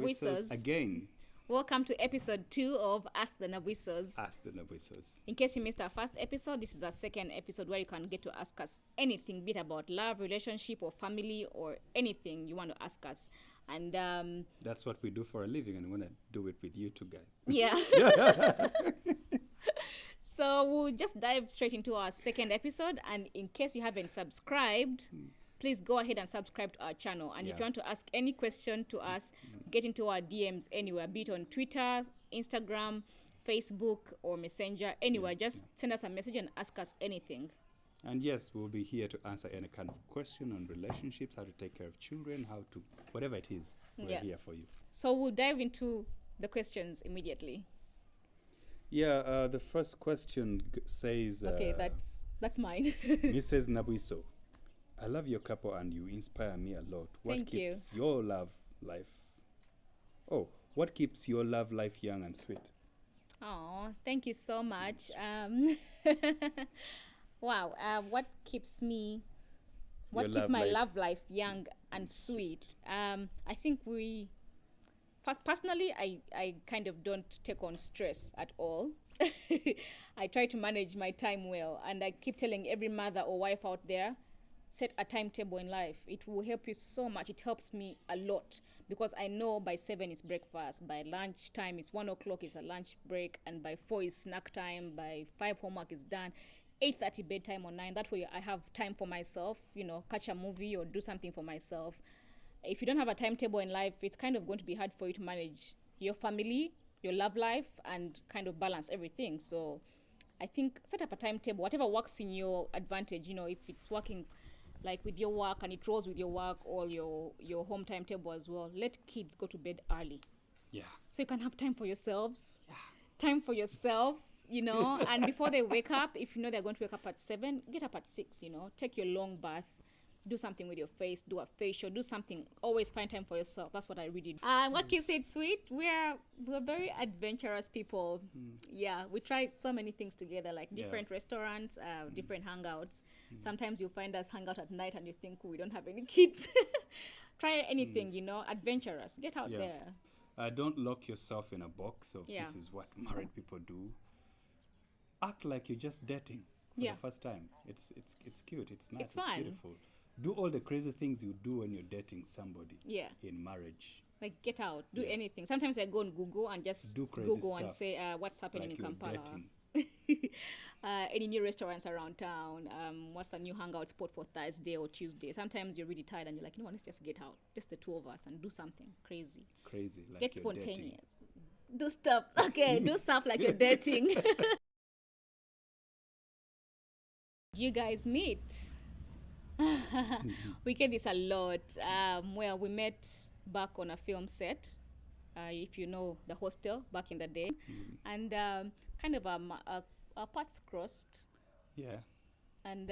Nabwisos. Again. Welcome to episode 2 of Ask the Nabwisos. Ask the Nabwisos. In case you missed our first episode, this is our second episode where you can get to ask us anything, be it about love, relationship, or family, or anything you want to ask us. And that's what we do for a living, and we want to do it with you two guys. Yeah. So we'll just dive straight into our second episode. And in case you haven't subscribed, please go ahead and subscribe to our channel. And if you want to ask any question to us, get into our DMs anywhere, be it on Twitter, Instagram, Facebook, or Messenger, anywhere. Just send us a message and ask us anything. And yes, we'll be here to answer any kind of question on relationships, how to take care of children, how to, whatever it is, we're here for you. So we'll dive into the questions immediately. Yeah, the first question says... okay, that's mine. Mrs. Nabwiso, I love your couple and you inspire me a lot. What keeps your love life... Oh, what keeps your love life young and sweet? Oh, thank you so much. Wow, what keeps me... What keeps my love life young and sweet? I think personally, I kind of don't take on stress at all. I try to manage my time well. And I keep telling every mother or wife out there, set a timetable in life. It will help you so much. It helps me a lot because I know by 7 is breakfast, by lunchtime it's 1 o'clock is a lunch break, and by 4 is snack time, by 5 homework is done, 8:30 bedtime or 9. That way I have time for myself, catch a movie or do something for myself. If you don't have a timetable in life, it's kind of going to be hard for you to manage your family, your love life, and kind of balance everything. So I think set up a timetable, whatever works in your advantage. If it's working like with your work and it rolls with your work or your home timetable as well, let kids go to bed early. Yeah. So you can have time for yourselves, time for yourself, and before they wake up, if you know they're going to wake up at 7, get up at 6, take your long bath. Do something with your face, do a facial, do something. Always find time for yourself. That's what I really do. And what keeps it sweet? We're very adventurous people. Yeah, we try so many things together, like different restaurants, different hangouts. Sometimes you find us hang out at night and you think we don't have any kids. Try anything, adventurous. Get out there. Don't lock yourself in a box of this is what married people do. Act like you're just dating for the first time. It's cute. It's nice. It's fun. Beautiful. Do all the crazy things you do when you're dating somebody in marriage. Like get out, do anything. Sometimes I go on Google and just do crazy Google stuff, and say what's happening like in Kampala. Dating. Any new restaurants around town, what's the new hangout spot for Thursday or Tuesday. Sometimes you're really tired and you're like, let's just get out, just the two of us, and do something crazy, like get spontaneous, do stuff. Do stuff like you're dating. Do you guys meet? We get this a lot. Where we met back on a film set, if you know the hostel back in the day, and kind of our paths crossed. Yeah. And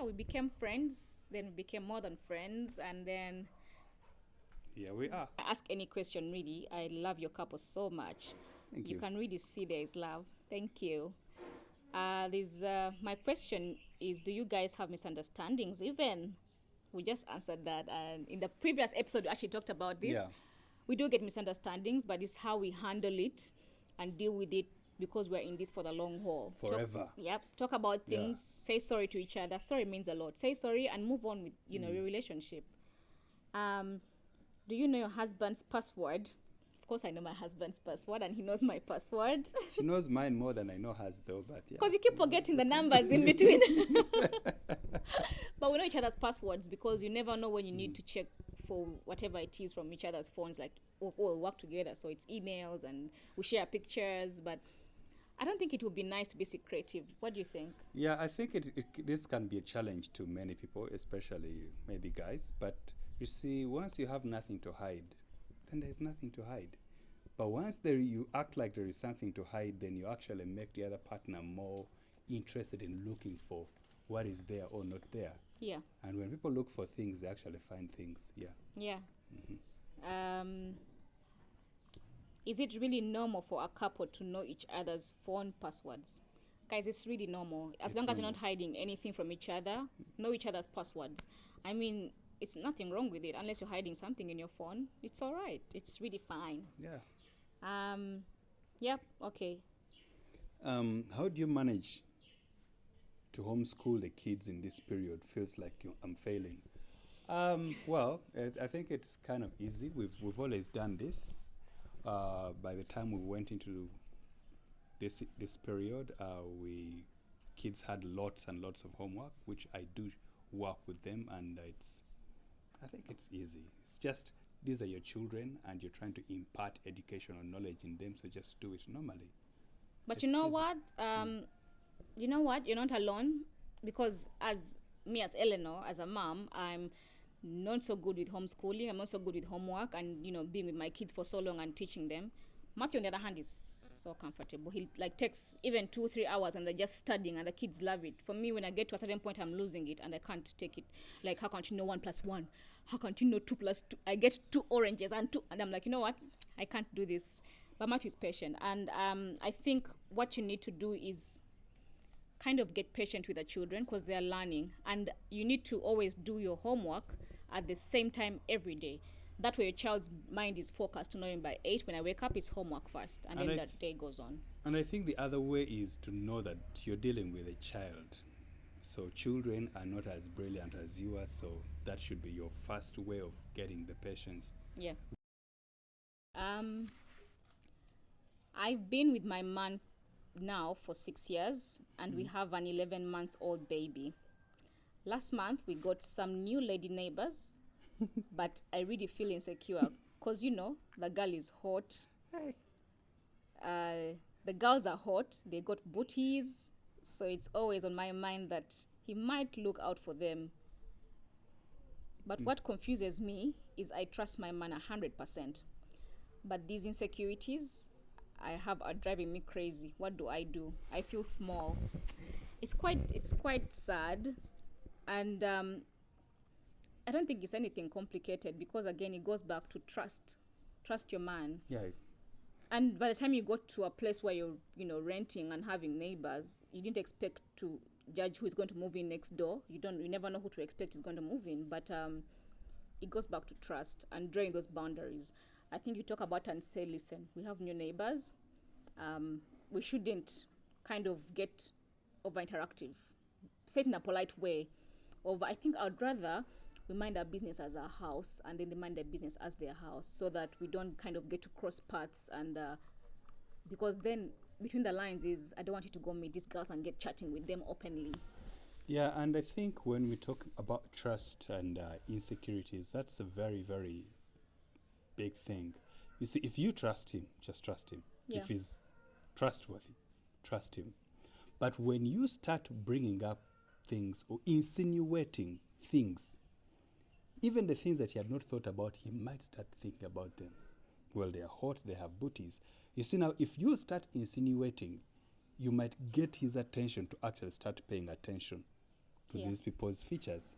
we became friends. Then we became more than friends, and then here we are. Ask any question, really. I love your couple so much. Thank you. You can really see there is love. Thank you. My question is, do you guys have misunderstandings even? We just answered that, and in the previous episode we actually talked about this. We do get misunderstandings, but it's how we handle it and deal with it, because we're in this for the long haul. Forever. Talk about things, say sorry to each other. Sorry means a lot. Say sorry and move on with your relationship. Do you know your husband's password? Of course, I know my husband's password, and he knows my password. She knows mine more than I know hers, though. But because you keep forgetting the numbers in between. But we know each other's passwords because you never know when you need to check for whatever it is from each other's phones. Like, we'll work together, so it's emails and we share pictures. But I don't think it would be nice to be secretive. What do you think? Yeah, I think this can be a challenge to many people, especially maybe guys. But you see, once you have nothing to hide, then there's nothing to hide. But once you act like there is something to hide, then you actually make the other partner more interested in looking for what is there or not there. Yeah. And when people look for things, they actually find things. Yeah. Yeah. Is it really normal for a couple to know each other's phone passwords? Guys, it's really normal. As long as you're not hiding anything from each other, know each other's passwords. I mean, it's nothing wrong with it unless you're hiding something in your phone. It's all right. It's really fine. Yeah. Yep. Okay. How do you manage to homeschool the kids in this period? Feels like I'm failing. Well, I think it's kind of easy. We've always done this. By the time we went into this period, we kids had lots and lots of homework, which I do work with them, and I think it's easy. It's just these are your children, and you're trying to impart education or knowledge in them, so just do it normally. But It's you know easy. what? You know what? You're not alone, because as me, as Eleanor, as a mom, I'm not so good with homeschooling. I'm not so good with homework and, being with my kids for so long and teaching them. Matthew, on the other hand, is so comfortable. He takes even 2-3 hours and they're just studying and the kids love it. For me, when I get to a certain point, I'm losing it and I can't take it. Like, how can't you know 1 + 1? How can't you know 2 + 2? I get 2 oranges and I'm like, you know what? I can't do this. But Matthew's patient, and I think what you need to do is kind of get patient with the children because they are learning, and you need to always do your homework at the same time every day. That way your child's mind is focused to knowing by 8 when I wake up is homework first, and then that day goes on. And I think the other way is to know that you're dealing with a child. So children are not as brilliant as you are, so that should be your first way of getting the patience. Yeah. I've been with my man now for 6 years, and we have an 11-month-old baby. Last month, we got some new lady neighbors, but I really feel insecure because, the girl is hot. The girls are hot. They got booties. So it's always on my mind that he might look out for them. But what confuses me is I trust my man 100%. But these insecurities I have are driving me crazy. What do? I feel small. It's quite sad. And I don't think it's anything complicated because, again, it goes back to trust. Trust your man. Yeah. And by the time you go to a place where you're, renting and having neighbors, you didn't expect to judge who is going to move in next door. You never know who to expect is going to move in. But it goes back to trust and drawing those boundaries. I think you talk about and say, listen, we have new neighbors. We shouldn't kind of get over interactive. Say it in a polite way. I think I'd rather we mind our business as our house and then they mind their business as their house, so that we don't kind of get to cross paths, and because then between the lines is I don't want you to go meet these girls and get chatting with them openly. Yeah, and I think when we talk about trust and insecurities, that's a very, very big thing. You see, if you trust him, just trust him. Yeah. If he's trustworthy, trust him. But when you start bringing up things or insinuating things, even the things that he had not thought about, he might start thinking about them. Well, they are hot, they have booties. You see, now, if you start insinuating, you might get his attention to actually start paying attention to these people's features.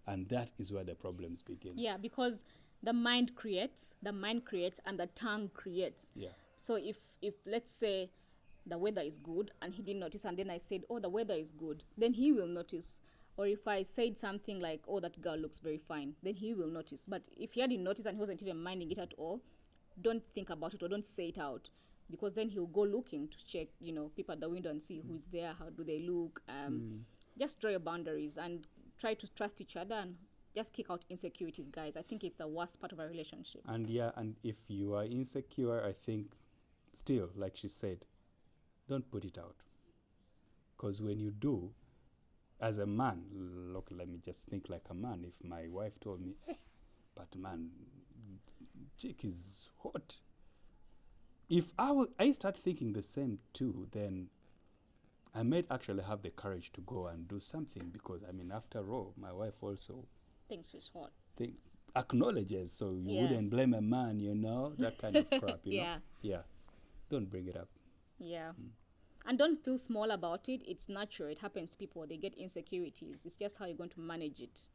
And that is where the problems begin. Yeah, because the mind creates, and the tongue creates. Yeah. So if let's say the weather is good and he didn't notice, and then I said, oh, the weather is good, then he will notice. Or if I said something like, oh, that girl looks very fine, then he will notice. But if he hadn't noticed and he wasn't even minding it at all, don't think about it or don't say it out, because then he'll go looking to check, people at the window and see who's there, how do they look. Just draw your boundaries and try to trust each other and just kick out insecurities, guys. I think it's the worst part of a relationship. And and if you are insecure, I think still, like she said, don't put it out. Because when you do, as a man, look, let me just think like a man. If my wife told me, but man, chick is hot. If I start thinking the same too, then I might actually have the courage to go and do something, because, after all, my wife also thinks she's hot. Acknowledges, so you wouldn't blame a man, that kind of crap, Yeah. Yeah. Don't bring it up. Yeah. And don't feel small about it. It's natural. It happens to people. They get insecurities. It's just how you're going to manage it.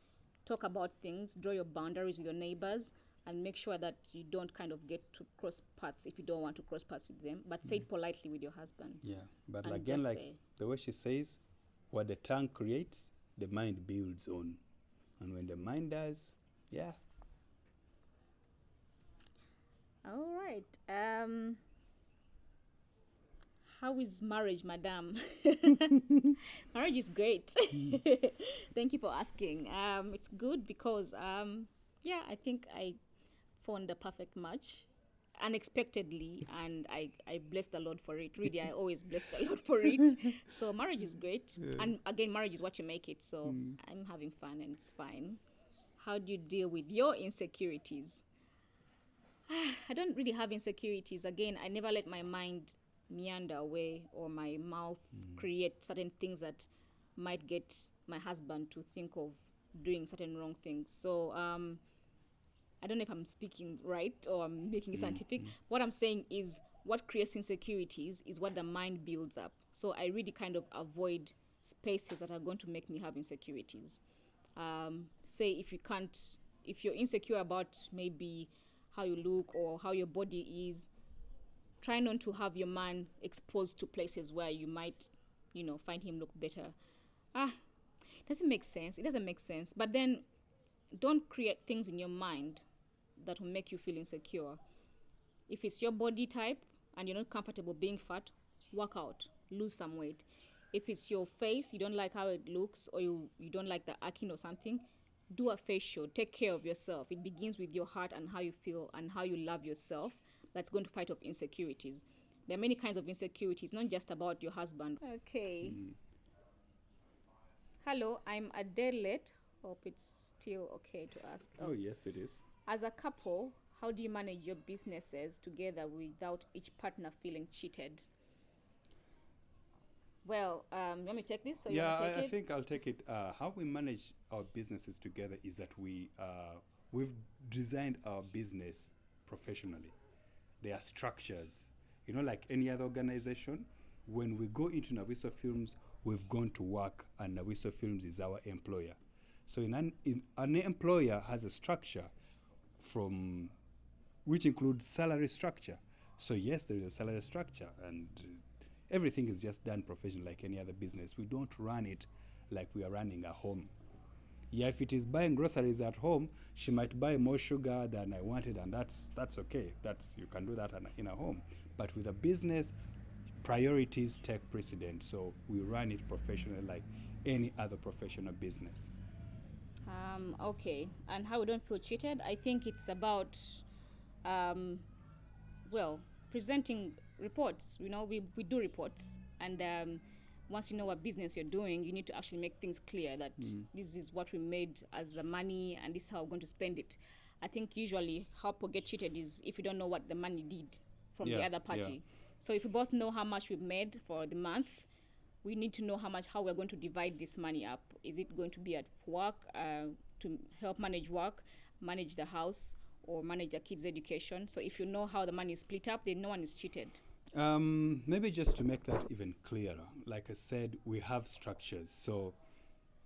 Talk about things. Draw your boundaries with your neighbors. And make sure that you don't kind of get to cross paths if you don't want to cross paths with them. But say it politely with your husband. Yeah. But and again, the way she says, what the tongue creates, the mind builds on. And when the mind does, Yeah. All right. How is marriage, madam? Marriage is great. Thank you for asking. It's good because, yeah, I think I found the perfect match unexpectedly, and I bless the Lord for it. Really, I always bless the Lord for it. So marriage is great. Yeah. And again, marriage is what you make it. So I'm having fun and it's fine. How do you deal with your insecurities? I don't really have insecurities. Again, I never let my mind meander away or my mouth create certain things that might get my husband to think of doing certain wrong things. So I don't know if I'm speaking right or I'm making it scientific. What I'm saying is what creates insecurities is what the mind builds up. So I really kind of avoid spaces that are going to make me have insecurities. Say if you're insecure about maybe how you look or how your body is, try not to have your man exposed to places where you might, find him look better. Doesn't make sense. It doesn't make sense. But then don't create things in your mind that will make you feel insecure. If it's your body type and you're not comfortable being fat, work out, lose some weight. If it's your face, you don't like how it looks, or you don't like the acne or something, do a facial. Take care of yourself. It begins with your heart and how you feel and how you love yourself. That's going to fight off insecurities. There are many kinds of insecurities, not just about your husband. Okay. Hello, I'm Adelaide. Hope it's still okay to ask. Oh, yes, it is. As a couple, how do you manage your businesses together without each partner feeling cheated? Well, you want me to take this? So you Yeah, want to take I it? think I'll take it. How we manage our businesses together is that we've designed our business professionally. There are structures, like any other organization. When we go into Nabwiso Films, we've gone to work, and Nabwiso Films is our employer. So an employer has a structure which includes salary structure. So yes, there is a salary structure, and everything is just done professionally like any other business. We don't run it like we are running a home. Yeah, if it is buying groceries at home, she might buy more sugar than I wanted, and that's okay. You can do that in a home. But with a business, priorities take precedence. So we run it professionally like any other professional business. Okay. And how we don't feel cheated? I think it's about, presenting reports. We do reports, and once you know what business you're doing, you need to actually make things clear that this is what we made as the money and this is how we're going to spend it. I think usually how people get cheated is if you don't know what the money did from the other party. Yeah. So if we both know how much we've made for the month, we need to know how we're going to divide this money up. Is it going to be at work to help manage work, manage the house, or manage the kids' education? So if you know how the money is split up, then no one is cheated. Maybe just to make that even clearer, like I said, we have structures. So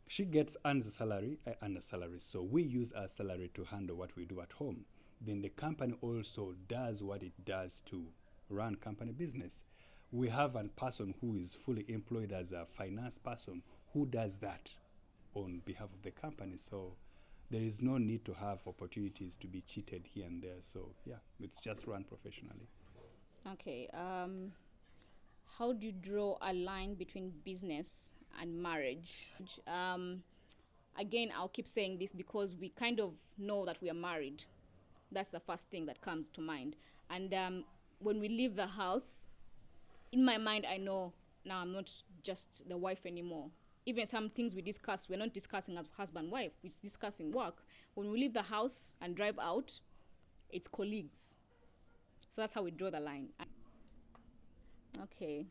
she earns a salary, I earn a salary. So we use our salary to handle what we do at home. Then the company also does what it does to run company business. We have a person who is fully employed as a finance person who does that on behalf of the company. So there is no need to have opportunities to be cheated here and there. So yeah, it's just run professionally. Okay. How do you draw a line between business and marriage? Again, I'll keep saying this because we kind of know that we are married. That's the first thing that comes to mind. And when we leave the house, in my mind, I know now I'm not just the wife anymore. Even some things we discuss, we're not discussing as husband-wife. We're discussing work. When we leave the house and drive out, it's colleagues. So that's how we draw the line. Okay.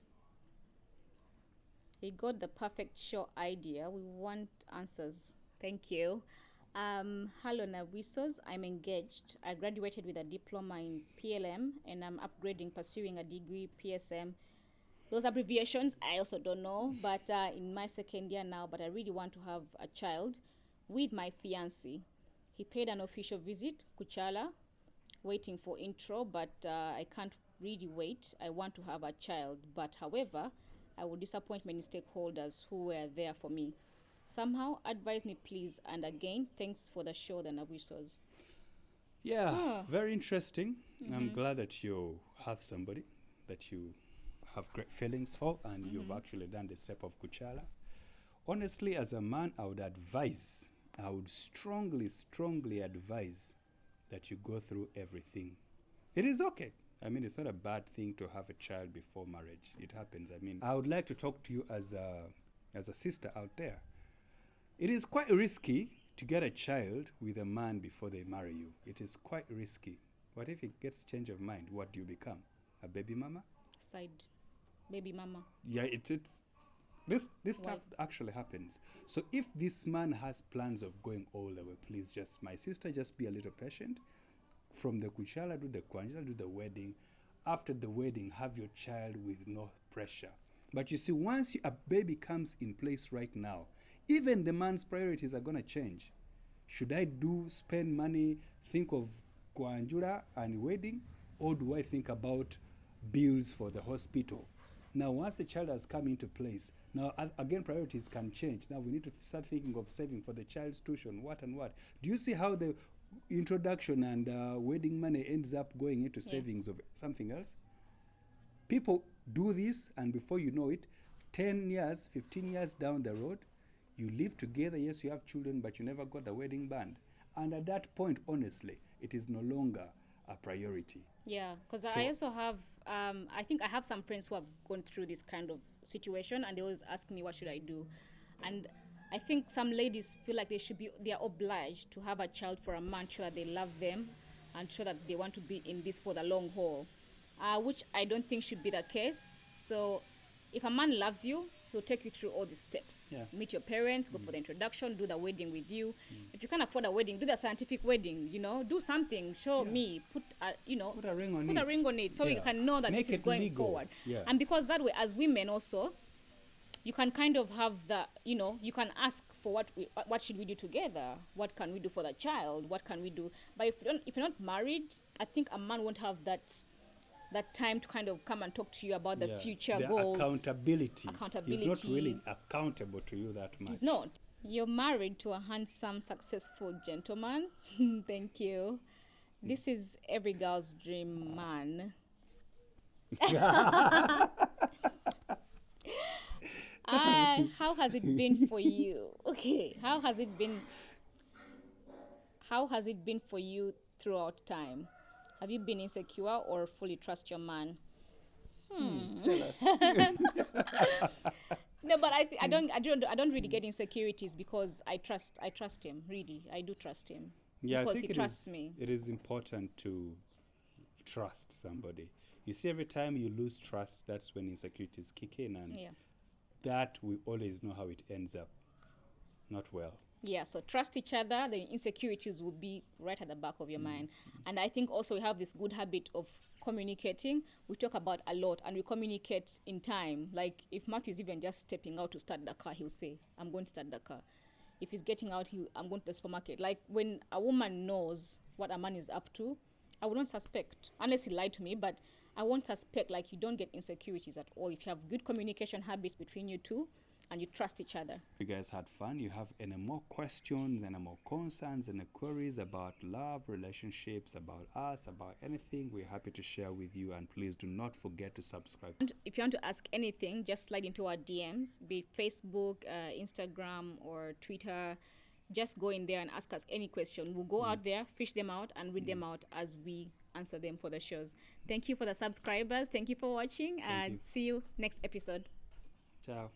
He got the perfect show idea. We want answers. Thank you. Hello, Nabwisos. I'm engaged. I graduated with a diploma in PLM, and I'm upgrading, pursuing a degree, PSM. Those abbreviations, I also don't know, but in my second year now, but I really want to have a child with my fiancé. He paid an official visit, Kuchala, waiting for intro, but I can't really wait. I want to have a child, but however, I will disappoint many stakeholders who were there for me. Somehow, advise me, please. And again, thanks for the show, the Nabwisos. Yeah, Ah. very interesting. I'm Mhm. glad that you have somebody that you have great feelings for, and you've actually done the step of Kuchala. Honestly, as a man, I would strongly advise that you go through everything. It is okay. I mean, it's not a bad thing to have a child before marriage. It happens. I mean, I would like to talk to you as a sister out there. It is quite risky to get a child with a man before they marry you. It is quite risky. What if it gets change of mind? What do you become? A baby mama? Side baby mama. Yeah, it's this stuff actually happens. So if this man has plans of going all the way, please just, my sister, just be a little patient. From the Kuchala, do the Kwanjala, do the wedding. After the wedding, have your child with no pressure. But you see, once a baby comes in place right now, even the man's priorities are going to change. Should I spend money, think of Kwanjula and wedding, or do I think about bills for the hospital? Now, once the child has come into place, now again priorities can change. Now we need to start thinking of saving for the child's tuition, what and what. Do you see how the introduction and wedding money ends up going into savings of something else? People do this, and before you know it, 10 years, 15 years down the road, you live together. Yes, you have children, but you never got a wedding band. And at that point, honestly, it is no longer a priority. Yeah, because So- I also have, I think I have some friends who have gone through this kind of situation, and they always ask me, what should I do? And I think some ladies feel like they are obliged to have a child for a man, show that they love them and show that they want to be in this for the long haul, which I don't think should be the case. So if a man loves you, he'll take you through all these steps. Yeah. Meet your parents, go for the introduction, do the wedding with you. If you can't afford a wedding, do the scientific wedding, do something, show me, put a ring on put it. a ring on it so you Yeah. can know that Make this is it going legal. forward. Yeah. And because that way, as women also, you can kind of have the, you can ask for what should we do together? What can we do for the child? What can we do? But if you're not married, I think a man won't have that time to kind of come and talk to you about the future The goals. Accountability. He's not really Accountability. accountable to you that much. He's not. You're married to a handsome, successful gentleman. Thank you. This is every girl's dream man. How has it been for you? Okay, how has it been for you throughout time? Have you been insecure or fully trust your man? Tell us. No, but I don't really get insecurities because I trust him. Really, I do trust him Yeah, because I he think trusts me. it is important to trust somebody. You see, every time you lose trust, that's when insecurities kick in, and Yeah. that we always know how it ends up. Not well. Yeah, so trust each other, the insecurities will be right at the back of your mind. And I think also we have this good habit of communicating. We talk about a lot and we communicate in time. Like if Matthew's even just stepping out to start the car, he'll say, I'm going to start the car. If he's getting out, I'm going to the supermarket. Like when a woman knows what a man is up to, I would not suspect, unless he lied to me, but I won't suspect. Like you don't get insecurities at all if you have good communication habits between you two and you trust each other. You guys had fun. You have any more questions, any more concerns, any queries about love, relationships, about us, about anything, we're happy to share with you. And please do not forget to subscribe. And if you want to ask anything, just slide into our DMs, be it Facebook, Instagram, or Twitter. Just go in there and ask us any question. We'll go out there, fish them out, and read them out as we answer them for the shows. Thank you for the subscribers. Thank you for watching, and you. see you next episode. Ciao.